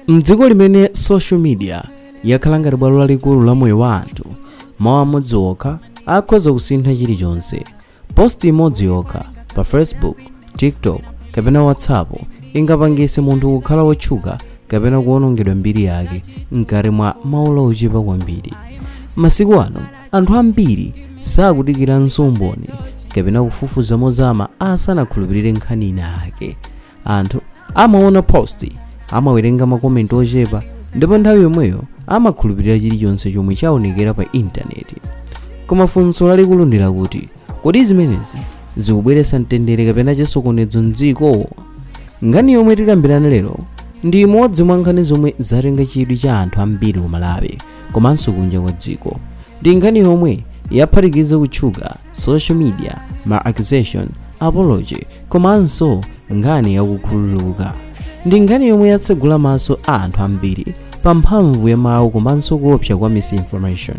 Mdziko limene social media yakhala ngati bwalo lalikulu la moyo wa anthu, mawu amodzi okha akhoza kusintha chilichonse. Post imodzi yokha pa Facebook, TikTok kapena WhatsApp ingapangitse munthu kukhala wotchuka kapena kuwonongedwa mbiri yake mkati mwa maola ochepa kwambiri. Masiku ano anthu ambiri sakudikira umboni kapena kufufuza mozama asanakhulupirire nkhani ina ake. Anthu amaona post, amawerenga makomenti ochepa, ndipo nthawi yomweyo amakhulupirira chilichonse chomwe chaonekera pa intaneti. Koma funso lalikulu ndi lakuti kodi zimenezi zikubweretsa mtendere kapena chisokonezo m'dziko? Nkhani yomwe tikambirana lero ndi imodzi mwa nkhani zomwe zatenga chidwi cha anthu ambiri ku Malawi komanso kunja kwa dziko. Ndi nkhani yomwe yaphatikiza kutchuka social media, accusation, apology komanso nkhani yakukhululuka. Ndi nkhani yomwe yatsegula maso a anthu ambiri pa mphamvu ya mawu komanso kuopsa kwa misinformation.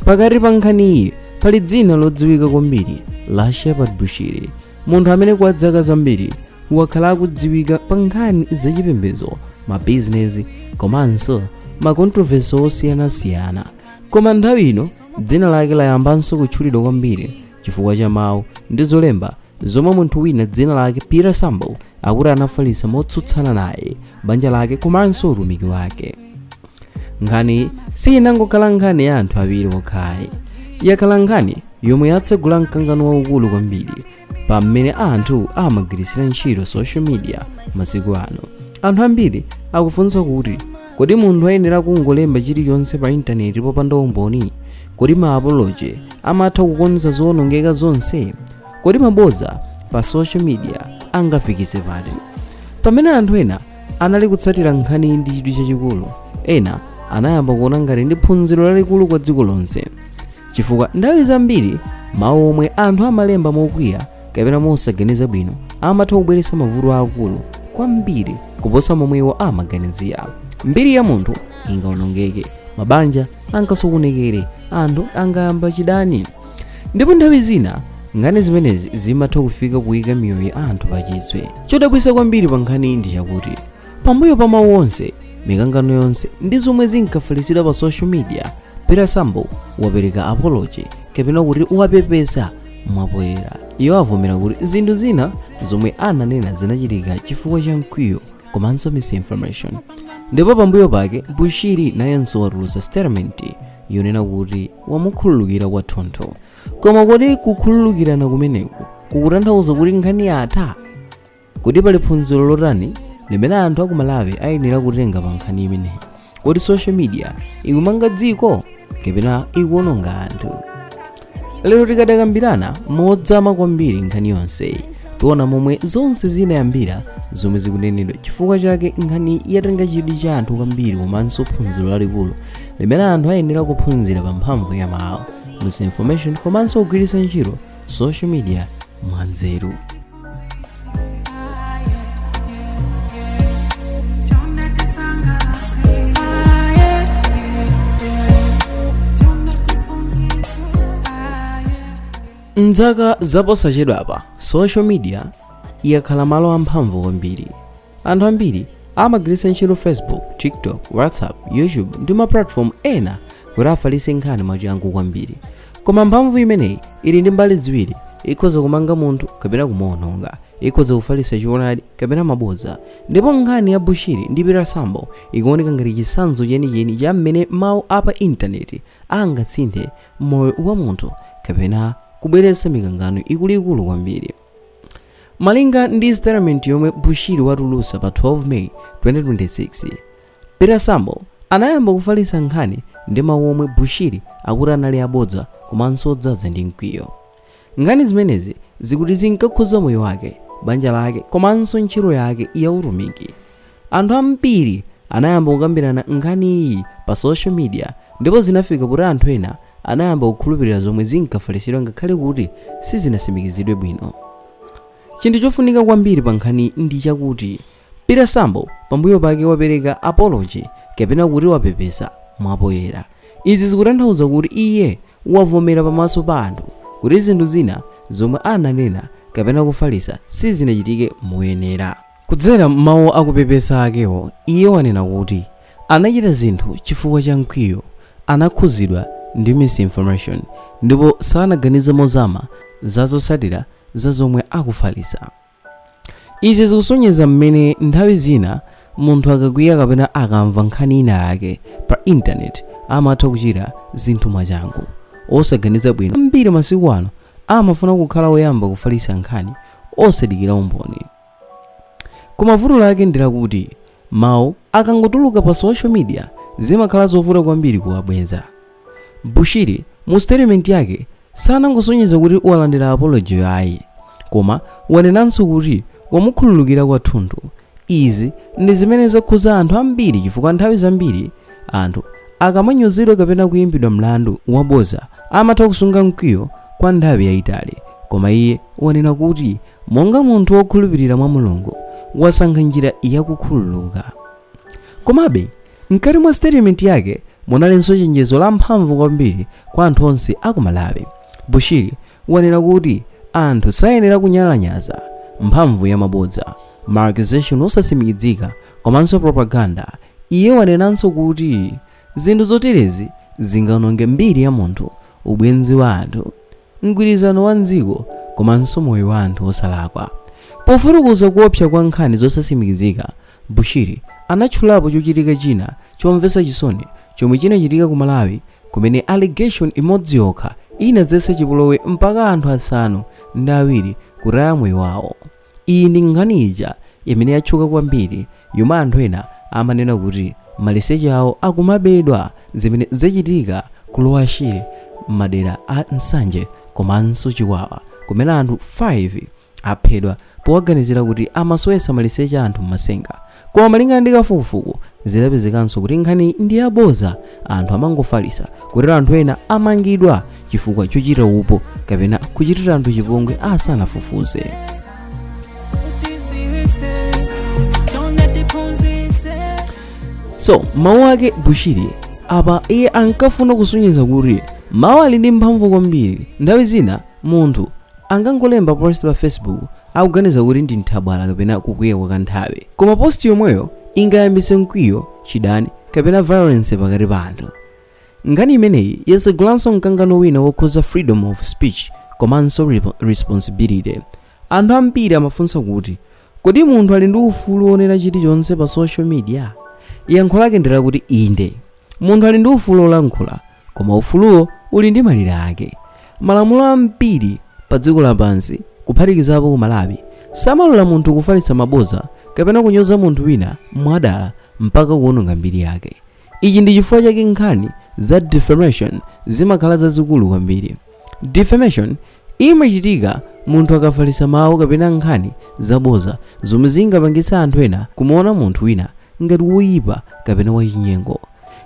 Pakati pa nkhani iyi pali dzina lodziwika kwambiri la Shepherd Bushiri, munthu amene kwa zaka zambiri wakhala akudziwika pa nkhani zachipembedzo, mabizinesi komanso makontroversi osiyanasiyana. Koma nthawi ino dzina lake layambanso kutchulidwa kwambiri chifukwa cha mawu ndi zolemba zomwe munthu wina dzina lake Peter Sambo akuti anafalitsa motsutsana naye, banja lake komanso utumiki wake. Nkhani sinangokhala nkhani ya anthu awiri okhayi, yakhala nkhani yomwe yatsegula mkangano waukulu kwambiri pa mmene anthu amagwiritsira ntchito social media masiku ano. Anthu ambiri akufunsa kuti kodi munthu ayenera kungolemba chilichonse pa intaneti popanda umboni? Kodi ma apology amatha kukonza zoonongeka zonse? Kodi maboza pa social media angafikitse pati? Pamene anthu ena anali kutsatira nkhani ndi chidwi chachikulu, ena anayamba kuona ngati ndi phunziro lalikulu kwa dziko lonse, chifukwa nthawi zambiri mawu omwe anthu amalemba mokwiya kapena mosaganiza bwino amatha kubweretsa mavuto akulu kwambiri kuposa momwewo amaganizira. Mbiri ya munthu ingawonongeke, mabanja angasokonekere, anthu angayamba chidani. Ndipo nthawi zina nkhani zimenezi zimatha kufika kuyika miyoyo ya anthu pachiswe. Chodabwitsa kwambiri pa nkhani ndi chakuti pambuyo pa mawu onse, mikangano yonse ndi zomwe zinkafalitsidwa pa social media, Peter Sambo wapereka apology kapena kuti wapepesa mwapoyera. Iwo avomera kuti zinthu zina zomwe ananena zinachitika chifukwa cha mkwiyo komanso misinformation. Ndipo pambuyo pake Bushiri nayenso watulutsa statement yonena kuti wamukhululukira kwathunthu. Koma kodi kukhululukirana kumeneku kukutanthauza kuti nkhani yatha? Kodi pali phunziro lotani limene anthu aku Malawi ayenera kutenga pa nkhani imeneyi? Kodi social media ikumanga dziko kapena ikuwononga anthu? Lero tikadakambirana modzama kwambiri nkhani yonseyi, tiona momwe zonse zinayambira zomwe zikunenedwa. Chifukwa chake nkhani yatenga chidwi cha anthu kwambiri komanso phunziro lalikulu limene anthu ayenera kuphunzira pa mphamvu ya mawu, misinformation komanso kugwiritsa ntchito social media mwanzeru. Mzaka zaposachedwapa social media yakhala malo amphamvu kwambiri. Anthu ambiri amagwiritsa ntchito Facebook, TikTok, WhatsApp, YouTube ndi ma platform ena kuti afalitse nkhani mwachangu kwambiri. Koma mphamvu imeneyi ili ndi mbali ziwiri, ikhoza kumanga munthu kapena kumuwononga, ikhoza kufalitsa choonadi kapena maboza. Ndipo nkhani ya Bushiri ndi Peter Sambo ikuoneka ngati chitsanzo chenicheni cha mmene mawu apa intaneti angasinthe moyo wa munthu kapena kubweretsa mikangano ikuluikulu kwambiri. Malinga ndi statement yomwe Bushiri watulutsa pa 12 May 2026, Peter Sambo anayamba kufalitsa nkhani ndi mawu omwe Bushiri akuti anali abodza komanso odzaza ndi mkwiyo. Nkhani zimenezi zikuti zinkakhuza moyo wake, banja lake komanso ntchito yake ya utumiki. Anthu ambiri anayamba kukambirana nkhani iyi pa social media, ndipo zinafika kuti anthu ena anayamba kukhulupirira zomwe zinkafalitsidwa ngakhale kuti sizinasimikizidwe bwino. Chinthu chofunika kwambiri pa nkhani ndi chakuti Peter Sambo pambuyo pake wapereka apology kapena kuti wapepesa mwapoyera. Izi zikutanthauza kuti iye wavomera pamaso pa anthu kuti zinthu zina zomwe ananena kapena kufalitsa sizinachitike moyenera. Kudzera mawu akupepesa akewo, iye wanena kuti anachita zinthu chifukwa cha mkwiyo, anakhuzidwa ndi misinformation ndipo sanaganize mozama zazotsatira za zomwe akufalitsa. Izi zikusonyeza mmene nthawi zina munthu akakwiya kapena akamva nkhani ina yake pa internet amatha kuchita zinthu mwachangu osaganiza bwino. Ambiri masiku ano amafuna kukhala woyamba kufalitsa nkhani osadikira umboni. Koma vuto lake ndi lakuti mawu akangotuluka pa social media zimakhala zovuta kwambiri kuwabweza. Bushiri mu statement yake sanangosonyeza kuti walandira apology ayi, koma wanenanso kuti wamukhululukira kwathunthu. Izi ndi zimene zakhuza anthu ambiri chifukwa nthawi zambiri anthu akamanyozedwa kapena kuyimbidwa mlandu wabodza amatha kusunga mkwiyo kwa nthawi yayitali. Koma iye wanena kuti monga munthu wokhulupirira mwa Mulungu wasankha njira yakukhululuka. Komabe mkati mwa statement yake munalinso chenjezo la mphamvu kwambiri kwa anthu onse aku Malawi. Bushiri wanena kuti anthu sayenera kunyalanyaza mphamvu ya mabodza, markization osatsimikizika komanso propaganda. Iye wanenanso kuti zinthu zoterezi zingaononge mbiri ya munthu, ubwenzi wa anthu, mgwirizano wa dziko komanso moyo wa anthu osalakwa. Pofotokoza kuopsa kwa nkhani zosatsimikizika, Bushiri anatchulapo chochitika china chomvetsa chisoni chomwe chinachitika ku Malawi kumene allegation imodzi yokha inadzetsa chipolowe mpaka anthu 7 kutaya moyo wawo. Iyi ndi nkhani ija imene yatchuka kwambiri yomwe anthu ena amanena kuti maliseche awo akumabedwa zimene zachitika ku Lower Shire m'madera a Nsanje komanso Chikwawa kumene anthu 5 aphedwa powaganizira kuti amasowetsa maliseche anthu m'masenga. Koma malingana ndi kafukufuku zidapezekanso kuti nkhani ndi yabodza, anthu amangofalitsa kuti anthu ena amangidwa chifukwa chochita upo kapena kuchitira anthu chipongwe asanafufuze. So mawu ake Bushiri apa iye ankafuna kusonyeza kuti mawu ali ndi mphamvu kwambiri. Nthawi zina munthu angangolemba post pa Facebook akuganiza kuti ndi nthabwala kapena kukwiya kwa kanthawi, koma post yomweyo ingayambitse mkwiyo, chidani kapena violence pakati pa anthu. Nkhani imeneyi yatsegulanso mkangano wina wokhuza freedom of speech komanso responsibility. Anthu ambiri amafunsa kuti kodi munthu ali ndi ufulu wonena chilichonse pa social media? Yankho lake ndi lakuti inde, munthu ali ndi ufulu olankhula, koma ufuluwo uli ndi malire ake. Malamulo ambiri pa dziko lapansi kuphatikizapo ku Malawi samalola munthu kufalitsa mabodza kapena kunyoza munthu wina mwadala mpaka kuwononga mbiri yake. Ichi ndi chifukwa chake nkhani za defamation zimakhala zazikulu kwambiri. Defamation imachitika munthu akafalitsa mawu kapena nkhani zabodza zomwe zingapangitsa anthu ena kumuona munthu wina ngati woyipa kapena wachinyengo.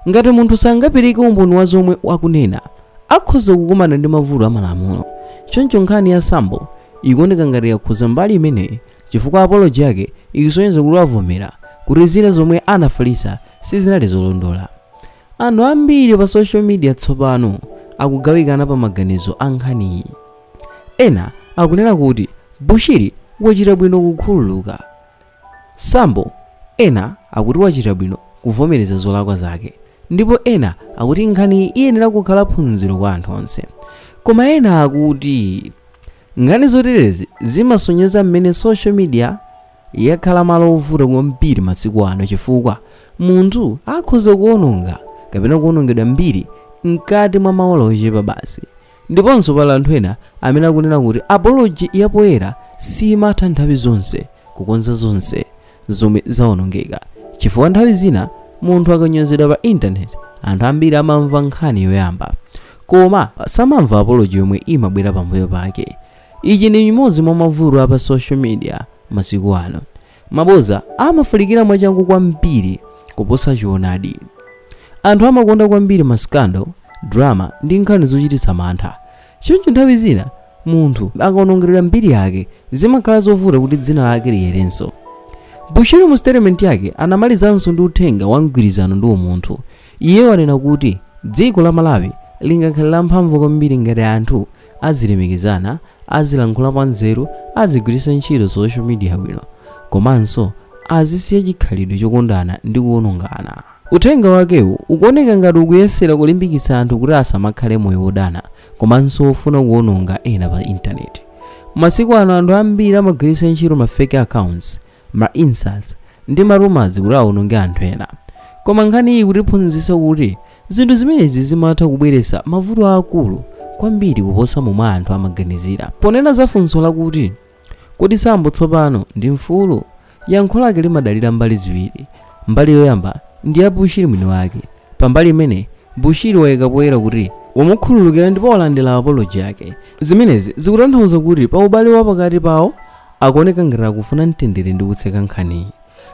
Ngati munthu sangapereke umboni wa zomwe wakunena, akhoza kukumana ndi mavuto a malamulo. Choncho nkhani ya Sambo ikuoneka ngati yakhuza mbali imeneyi chifukwa apology yake ikusonyeza kuti avomera kuti zina zomwe anafalitsa sizinali zolondola. Anthu ambiri pa social media tsopano akugawikana pa maganizo a nkhaniyi. Ena akunena kuti Bushiri wachita bwino kukhululuka Sambo, ena akuti wachita bwino kuvomereza zolakwa zake, ndipo ena akuti nkhani iyenera kukhala phunziro kwa anthu onse. Koma ena akuti nkhani zoterezi zimasonyeza mmene social media yakhala malo ovuta kwambiri masiku ano chifukwa munthu akhoza kuwononga kapena kuwonongedwa mbiri mkati mwa maola ochepa basi. Ndiponso pali anthu ena amene akunena kuti apology yapoyera simatha nthawi zonse kukonza zonse zomwe zawonongeka, chifukwa nthawi zina munthu akanyozedwa pa internet anthu ambiri amamva nkhani yoyamba koma samamva apology yomwe imabwera pambuyo pake. Ichi ndi imodzi mwa mavuto apa social media masiku ano. Mabodza amafalikira mwachangu kwambiri kuposa choonadi. Anthu amakonda kwambiri maskandal, drama ndi nkhani zochititsa mantha. Choncho nthawi zina munthu akawonongedwa mbiri yake zimakhala zovuta kuti dzina lake liyerenso. Bushiri mu statement yake anamalizanso ndi uthenga wa mgwirizano ndi umunthu. Iye wanena kuti dziko la Malawi lingakhala lamphamvu kwambiri ngati anthu azilemekezana, azilankhula pa nzeru, azigwiritsa ntchito social media bwino. komanso azisiya chikhalidwe chokondana ndi kuwonongana. Uthenga wakewu ukuoneka ngati ukuyesera kulimbikitsa anthu kuti asamakhale moyo wodana komanso ofuna kuwononga ena pa intaneti. Masiku ano anthu ambiri amagwiritsa ntchito ma fake accounts, ma insults ndi ma rumors kuti awononge anthu ena. Koma nkhani iyi kutiphunzitsa kuti zinthu zimenezi zimatha kubweretsa mavuto akulu kwambiri kuposa momwe anthu amaganizira. Ponena za funso lakuti kodi Sambo tsopano ndi mfulu, yankho lake limadalira mbali ziwiri. Mbali yoyamba ndi ya Bushiri mwini wake. Pambali imene Bushiri wayika poyera kuti wamukhululukira ndipo walandira apology yake. Zimenezi zikutanthauza kuti pa ubale wa pakati pawo akuoneka ngati akufuna mtendere ndi kutseka nkhani.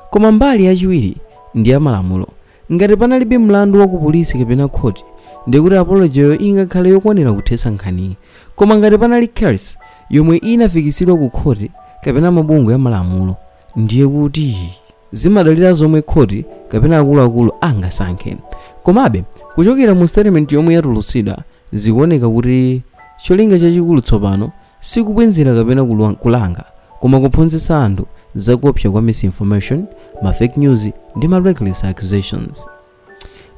Koma mbali yachiwiri ndi ya malamulo. Ngati panalibe mlandu wa ku polisi kapena khoti, ndi kuti apology yo ingakhale yokwanira kuthetsa nkhani. Koma ngati panali case yomwe inafikitsidwa ku khoti kapena mabungwe ya malamulo, ndiye kuti zimadalira zomwe khoti kapena akuluakulu angasankhe. Komabe kuchokera mu statement yomwe yatulutsidwa zikuoneka kuti cholinga chachikulu tsopano sikubwenzera kapena kulanga, koma kuphunzitsa anthu zakuopsa kwa misinformation, ma fake news ndi ma reckless accusations.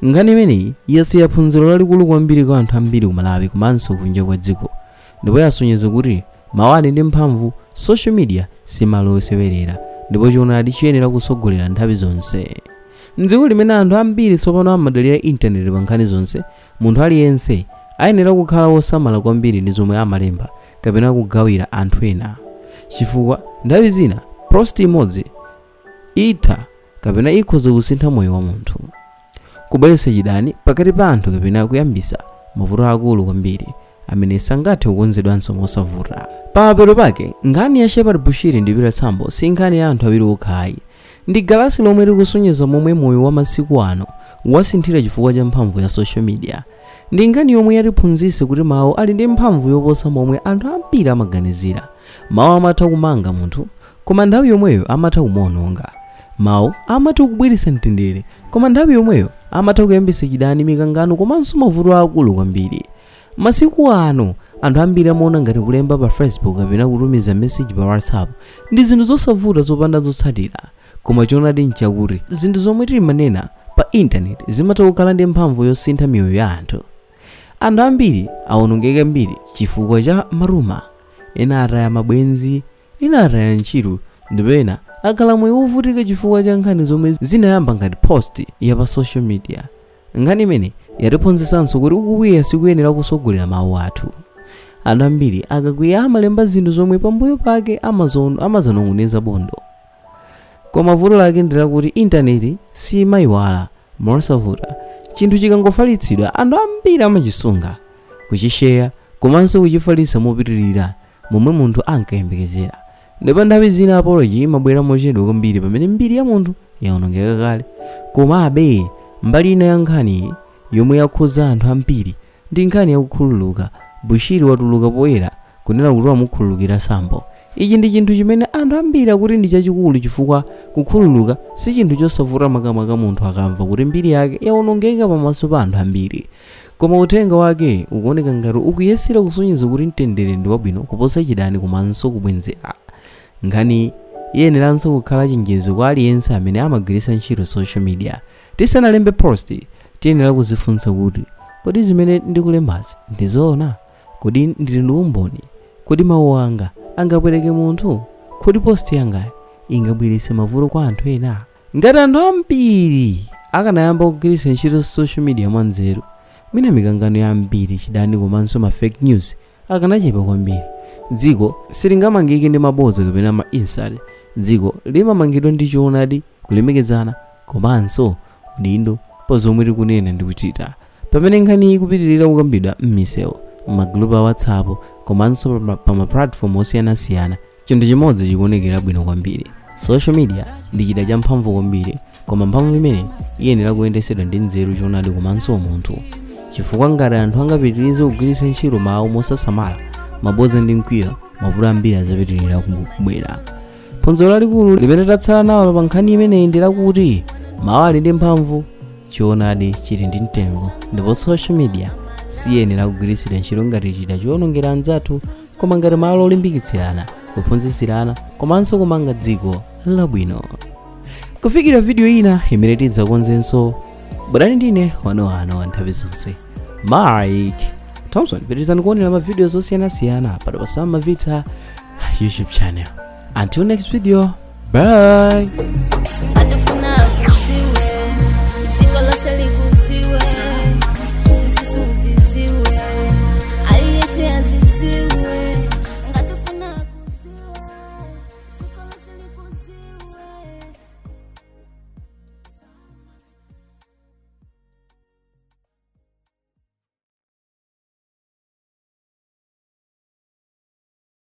Nkhani imeneyi yasiya phunziro lalikulu kwambiri kwa anthu ambiri ku Malawi komanso kunja kwa dziko, ndipo yasonyeza kuti mawani ndi mphamvu social media simalo osewerera, ndipo choonadi chiyenera kusogolera nthawi zonse. Mdziko limene anthu ambiri tsopano amadalira intaneti pa nkhani zonse, munthu aliyense ayenera kukhala wosamala kwambiri ndi zomwe amalemba kapena kugawira anthu ena, chifukwa nthawi zina post imodzi itha kapena ikhoza kusintha moyo wa munthu, kubweretsa chidani pakati pa anthu kapena kuyambisa mavuto akulu kwambiri amene sangathe kukonzedwanso mosavuta. Pamapeto pake nkhani ya Shepherd Bushiri ndi Peter Sambo si nkhani ya anthu awiri okhayi, ndi galasi lomwe likusonyeza momwe moyo wa masiku ano wasinthira chifukwa cha mphamvu ya social media. Ndi nkhani yomwe yatiphunzitse kuti mawu ali ndi mphamvu yoposa momwe anthu ambiri amaganizira. Mawu amatha kumanga munthu, koma nthawi yomweyo amatha kumuwononga. Mawu amatha kubweretsa mtendere, koma nthawi yomweyo amatha kuyambitsa chidani, mikangano komanso mavuto akulu kwambiri. Masiku ano anthu ambiri amaona ngati kulemba pa Facebook kapena kutumiza message pa WhatsApp ndi zinthu zosavuta zopanda zotsatira, koma choonadi nchakuti zinthu zomwe timanena pa internet zimatha kukhala ndi mphamvu yosintha miyoyo ya anthu. Anthu ambiri awonongeka mbiri chifukwa cha maruma, ena ataya mabwenzi, ena ataya ntchito, ndipo ena akhala moyo wovutika chifukwa cha nkhani zomwe zinayamba ngati post ya pa social media. Nkhani imene yatiphunzitsanso kuti kukwiya sikuyenera kusogolera mawu athu. Anthu ambiri akakwiya amalemba zinthu zomwe pambuyo pake amazanong'oneza bondo, koma vuto lake ndi lakuti intaneti simayiwala mosavuta. Chinthu chikangofalitsidwa anthu ambiri amachisunga, kuchisheya komanso kuchifalitsa mopitirira momwe munthu ankayembekezera, ndipo nthawi zina apology imabwera mochedwa kwambiri pamene mbiri ya munthu yawonongeka kale. Komabe mbali ina ya nkhani yomwe yakhuza anthu ambiri ndi nkhani yakukhululuka. Bushiri watuluka poyera kunena kuti wamukhululukira Sambo. Ichi ndi chinthu chimene anthu ambiri akuti ndi chachikulu, chifukwa kukhululuka si chinthu chosavuta makamaka munthu akamva kuti mbiri yake yawonongeka pamaso pa anthu ambiri. Koma uthenga wake ukuoneka ngati ukuyesera kusonyeza kuti mtendere ndi wabwino kuposa chidani komanso kubwenzera. Nkhani iyeneranso kukhala chenjezo kwa aliyense amene amagwiritsa ntchito social media. Tisanalembe post tiyenera kuzifunsa kuti kodi zimene ndikulembazi ndizoona, kodi ndili ndi umboni, kodi mawu anga angabwereke munthu, kodi post yanga ingabweretse mavuto kwa anthu ena. Ngati anthu ambiri akanayamba kugwiritsa ntchito social media mwanzeru, mina mikangano yambiri, chidani komanso ma fake news akanachepa kwambiri. Dziko silingamangike ndi mabodza kapena ma insult. Dziko limamangidwa ndi choonadi, kulemekezana komanso udindo pa zomwe tikunena ndi kuchita. Pamene nkhani ikupitirira kukambidwa m'misewu, m'magulupu a WhatsApp komanso pa ma platform osiyanasiyana, chinthu chimodzi chikuonekera bwino kwambiri: social media ndi chida cha mphamvu kwambiri, koma mphamvu imene iyenera kuyendesedwa ndi nzeru, choonadi komanso munthu. Chifukwa ngati anthu angapitirize kugwiritsa ntchito mawu mosasamala, mabodza ndi mkwiyo, mavuto ambiri azapitirira kubwera. Phunziro lalikulu limene tatsala nalo pa nkhani imeneyi ndi lakuti mawu ali ndi mphamvu, choonadi chili ndi mtengo, ndipo social media siyenera kugwiritsidwa ntchito ngati chida chowonongera anzathu, koma ngati malo olimbikitsirana kuphunzitsirana komanso kumanga dziko labwino. Kufikira video ina imene tidzakonzenso, bwerani ndine wanohano nthawi zonse Mike Thompson. Pitirizani kuonera ma videos osiyanasiyana pa Sam Mavita YouTube channel. Until next video, bye.